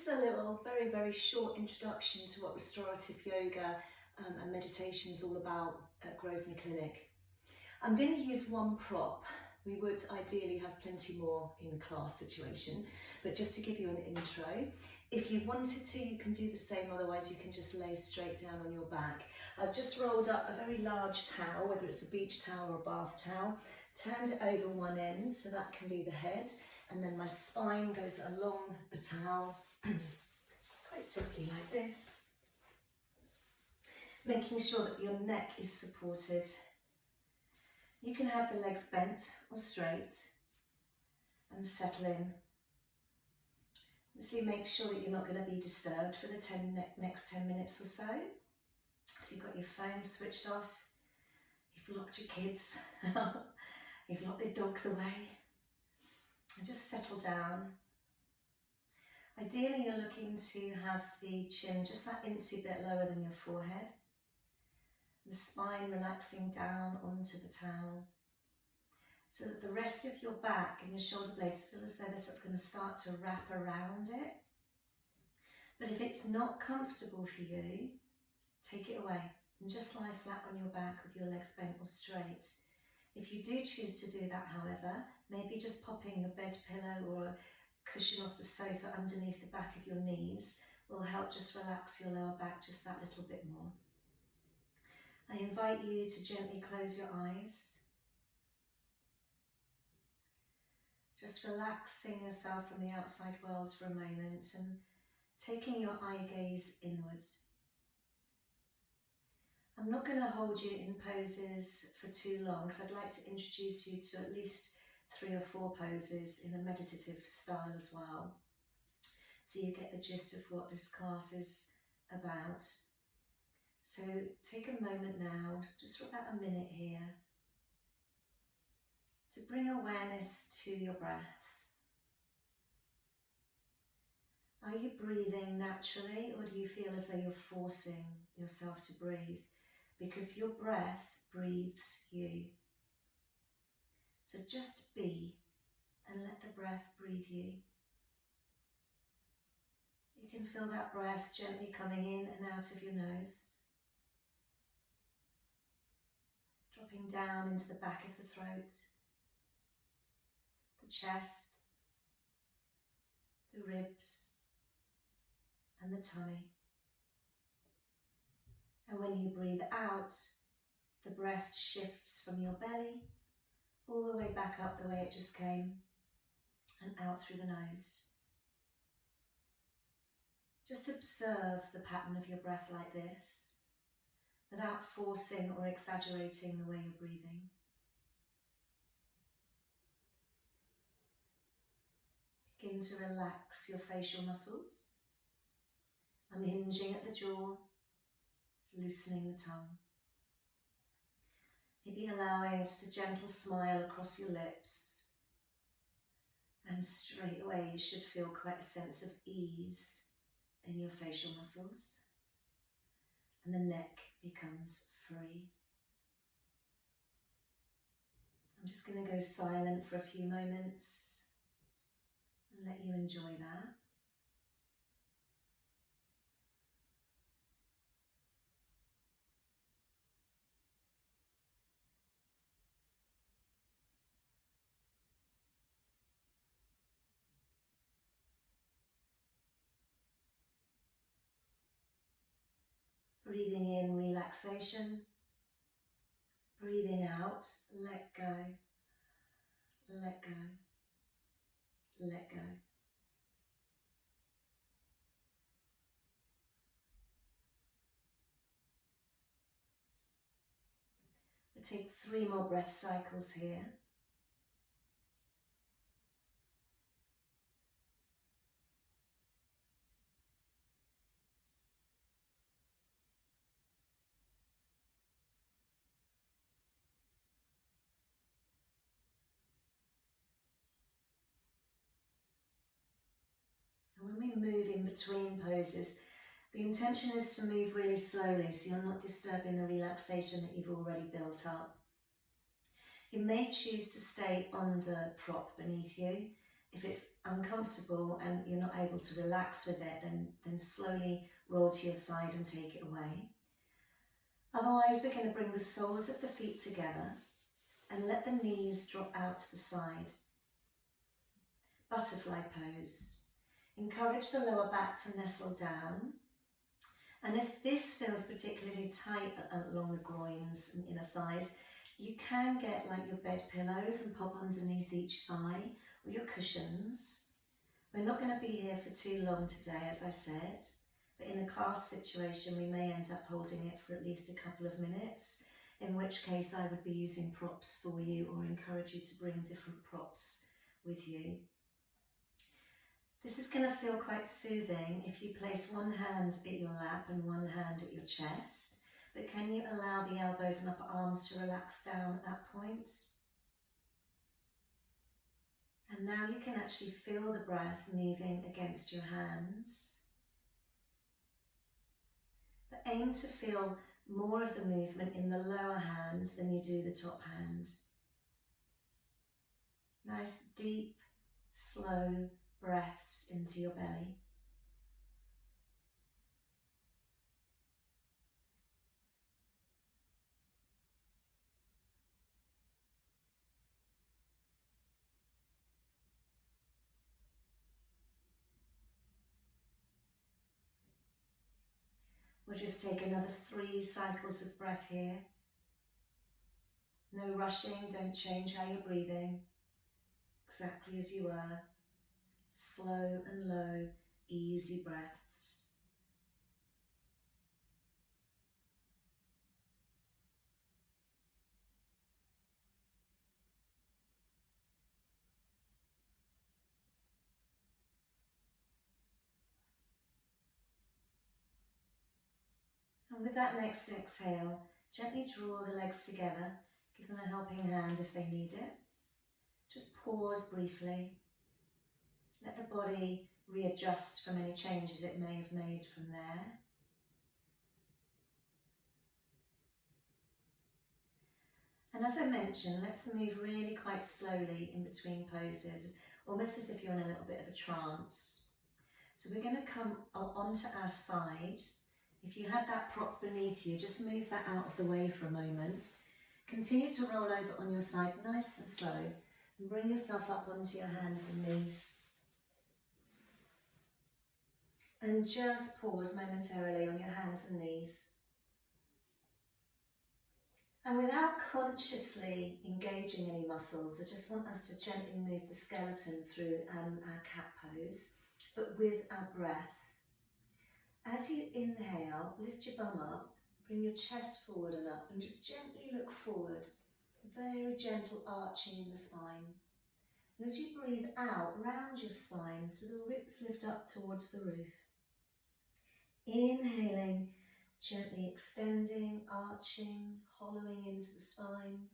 a little, very, very short introduction to what restorative yoga and meditation is all about at Grosvenor Clinic. I'm going to use one prop. We would ideally have plenty more in the class situation, but just to give you an intro, if you wanted to, you can do the same, otherwise you can just lay straight down on your back. I've just rolled up a very large towel, whether it's a beach towel or a bath towel, turned it over one end, so that can be the head, and then my spine goes along the towel, quite simply like this, making sure that your neck is supported. You can have the legs bent or straight and settle in. So make sure that you're not going to be disturbed for the next 10 minutes or so. So you've got your phone switched off, you've locked your kids, you've locked the dogs away, and just settle down. Ideally, you're looking to have the chin just that incy bit lower than your forehead. The spine relaxing down onto the towel, so that the rest of your back and your shoulder blades feel as though they're going to start to wrap around it. But if it's not comfortable for you, take it away and just lie flat on your back with your legs bent or straight. If you do choose to do that, however, maybe just popping a bed pillow or a cushion off the sofa underneath the back of your knees will help just relax your lower back just that little bit more. I invite you to gently close your eyes. Just relaxing yourself from the outside world for a moment and taking your eye gaze inwards. I'm not going to hold you in poses for too long because I'd like to introduce you to at least 3 or 4 poses in a meditative style as well, so you get the gist of what this class is about. So take a moment now, just for about a minute here, to bring awareness to your breath. Are you breathing naturally, or do you feel as though you're forcing yourself to breathe? Because your breath breathes you. So just be and let the breath breathe you. You can feel that breath gently coming in and out of your nose, dropping down into the back of the throat, the chest, the ribs, and the tummy. And when you breathe out, the breath shifts from your belly all the way back up the way it just came and out through the nose. Just observe the pattern of your breath like this, without forcing or exaggerating the way you're breathing. Begin to relax your facial muscles, unhinging at the jaw, loosening the tongue. Maybe allowing just a gentle smile across your lips, and straight away you should feel quite a sense of ease in your facial muscles, and the neck becomes free. I'm just going to go silent for a few moments and let you enjoy that. Breathing in, relaxation. Breathing out, let go, let go, let go. We'll take 3 more breath cycles here. And when we move in between poses, the intention is to move really slowly so you're not disturbing the relaxation that you've already built up. You may choose to stay on the prop beneath you If it's uncomfortable and you're not able to relax with it, then slowly roll to your side and take it away. Otherwise, we're going to bring the soles of the feet together and let the knees drop out to the side. Butterfly pose. Encourage the lower back to nestle down. And if this feels particularly tight along the groins and inner thighs, you can get like your bed pillows and pop underneath each thigh or your cushions. We're not going to be here for too long today, as I said, but in a class situation we may end up holding it for at least a couple of minutes, in which case I would be using props for you or encourage you to bring different props with you. This is going to feel quite soothing if you place one hand at your lap and one hand at your chest, but can you allow the elbows and upper arms to relax down at that point? And now you can actually feel the breath moving against your hands. But aim to feel more of the movement in the lower hand than you do the top hand. Nice, deep, slow breaths into your belly. We'll just take another 3 cycles of breath here. No rushing, don't change how you're breathing. Exactly as you were. Slow and low, easy breaths. And with that next exhale, gently draw the legs together. Give them a helping hand if they need it. Just pause briefly. Let the body readjust from any changes it may have made from there. And as I mentioned, let's move really quite slowly in between poses, almost as if you're in a little bit of a trance. So we're going to come onto our side. If you had that prop beneath you, just move that out of the way for a moment. Continue to roll over on your side nice and slow and bring yourself up onto your hands and knees. And just pause momentarily on your hands and knees. And without consciously engaging any muscles, I just want us to gently move the skeleton through our cat pose, but with our breath. As you inhale, lift your bum up, bring your chest forward and up, and just gently look forward. Very gentle arching in the spine. And as you breathe out, round your spine so the ribs lift up towards the roof. Inhaling, gently extending, arching, hollowing into the spine,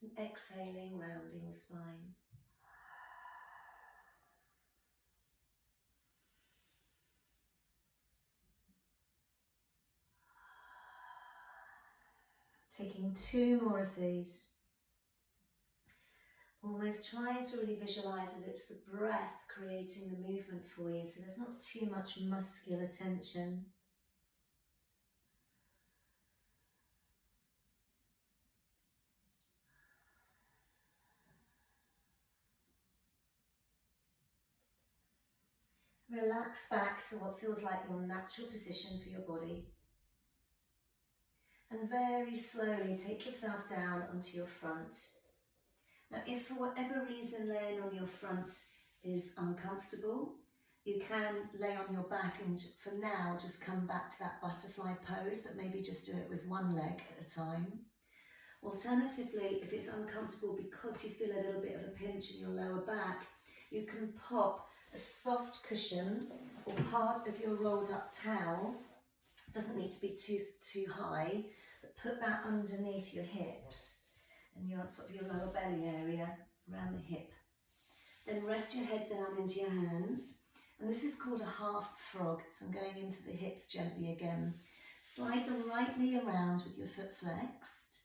and exhaling, rounding the spine. Taking 2 more of these. Almost trying to really visualise that it's the breath creating the movement for you, so there's not too much muscular tension. Relax back to what feels like your natural position for your body. And very slowly take yourself down onto your front. Now, if for whatever reason laying on your front is uncomfortable, you can lay on your back and for now just come back to that butterfly pose, but maybe just do it with one leg at a time. Alternatively, if it's uncomfortable because you feel a little bit of a pinch in your lower back, you can pop a soft cushion or part of your rolled up towel, it doesn't need to be too high, but put that underneath your hips and your sort of your lower belly area around the hip. Then rest your head down into your hands, and this is called a half frog, so I'm going into the hips gently again. Slide the right knee around with your foot flexed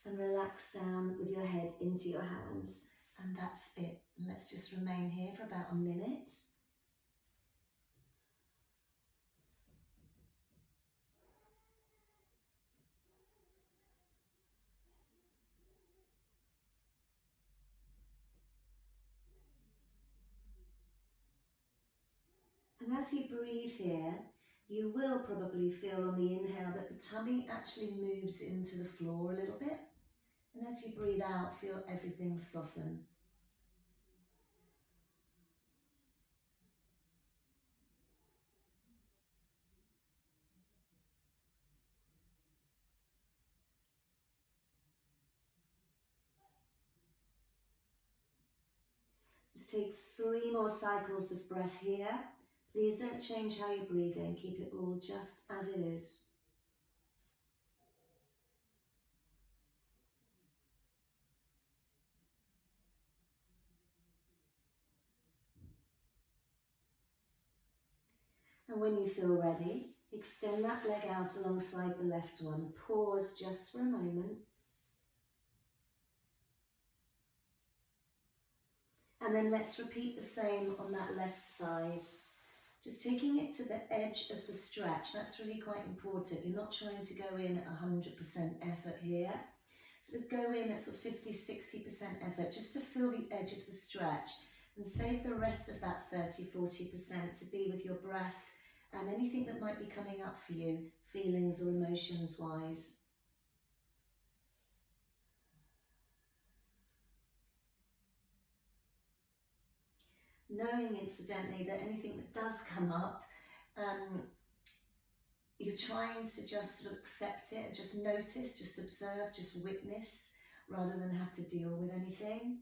and relax down with your head into your hands, and that's it. Let's just remain here for about a minute. And as you breathe here, you will probably feel on the inhale that the tummy actually moves into the floor a little bit. And as you breathe out, feel everything soften. Let's take 3 more cycles of breath here. Please don't change how you're breathing. Keep it all just as it is. And when you feel ready, extend that leg out alongside the left one. Pause just for a moment. And then let's repeat the same on that left side. Just taking it to the edge of the stretch. That's really quite important. You're not trying to go in at 100% effort here. So go in at sort of 50-60% effort just to feel the edge of the stretch and save the rest of that 30-40% to be with your breath and anything that might be coming up for you, feelings or emotions wise. Knowing incidentally that anything that does come up, you're trying to just sort of accept it, just notice, just observe, just witness, rather than have to deal with anything.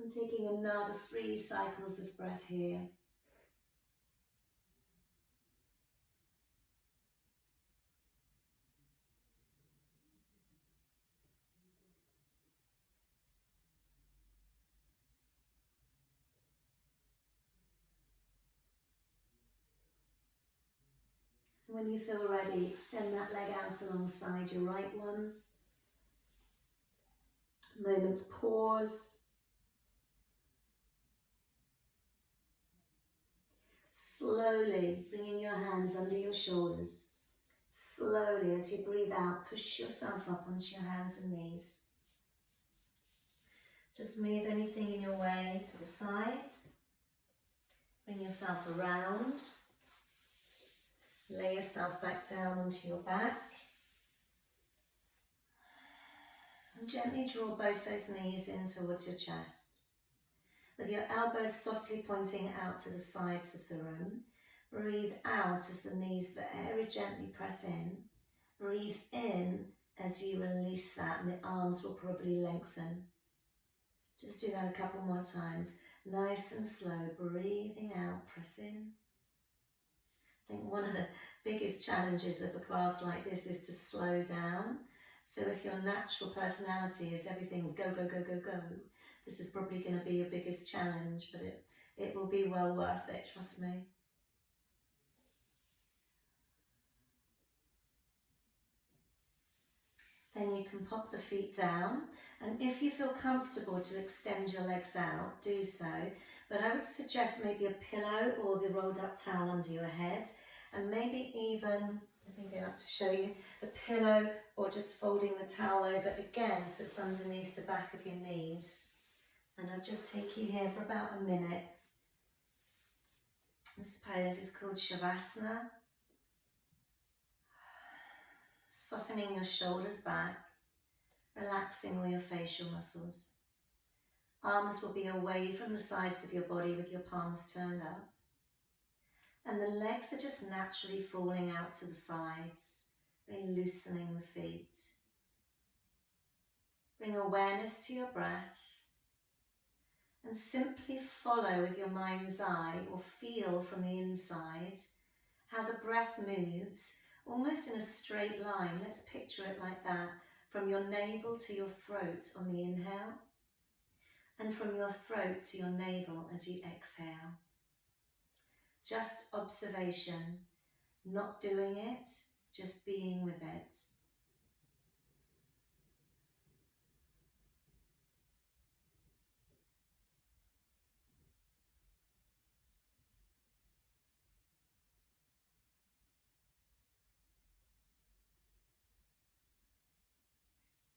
And taking another 3 cycles of breath here. And when you feel ready, extend that leg out alongside your right one. Moment's pause. Slowly bringing your hands under your shoulders. Slowly, as you breathe out, push yourself up onto your hands and knees. Just move anything in your way to the side. Bring yourself around. Lay yourself back down onto your back. And gently draw both those knees in towards your chest. With your elbows softly pointing out to the sides of the room. Breathe out as the knees very gently press in. Breathe in as you release that, and the arms will probably lengthen. Just do that a couple more times. Nice and slow, breathing out, press in. I think one of the biggest challenges of a class like this is to slow down. So if your natural personality is everything's go, go, go, go, go, this is probably going to be your biggest challenge, but it will be well worth it, trust me. Then you can pop the feet down, and if you feel comfortable to extend your legs out, do so. But I would suggest maybe a pillow or the rolled up towel under your head, and maybe even, let me get up to show you, a pillow or just folding the towel over again so it's underneath the back of your knees. And I'll just take you here for about a minute. This pose is called Shavasana. Softening your shoulders back, relaxing all your facial muscles. Arms will be away from the sides of your body with your palms turned up. And the legs are just naturally falling out to the sides, really loosening the feet. Bring awareness to your breath. And simply follow with your mind's eye or feel from the inside how the breath moves almost in a straight line. Let's picture it like that, from your navel to your throat on the inhale, and from your throat to your navel as you exhale. Just observation, not doing it, just being with it.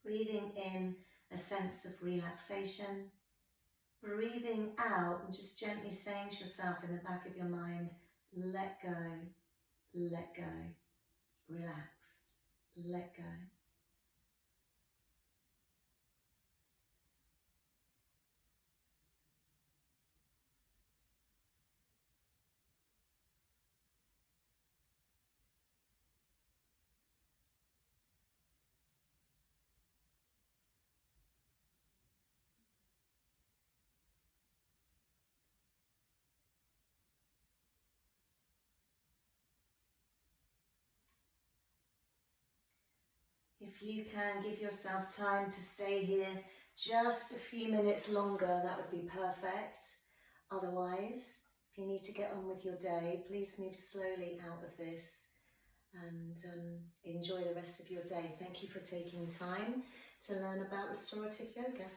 Breathing in a sense of relaxation. Breathing out and just gently saying to yourself in the back of your mind, let go, relax, let go. If you can give yourself time to stay here just a few minutes longer, that would be perfect. Otherwise, if you need to get on with your day, please move slowly out of this and enjoy the rest of your day. Thank you for taking time to learn about restorative yoga.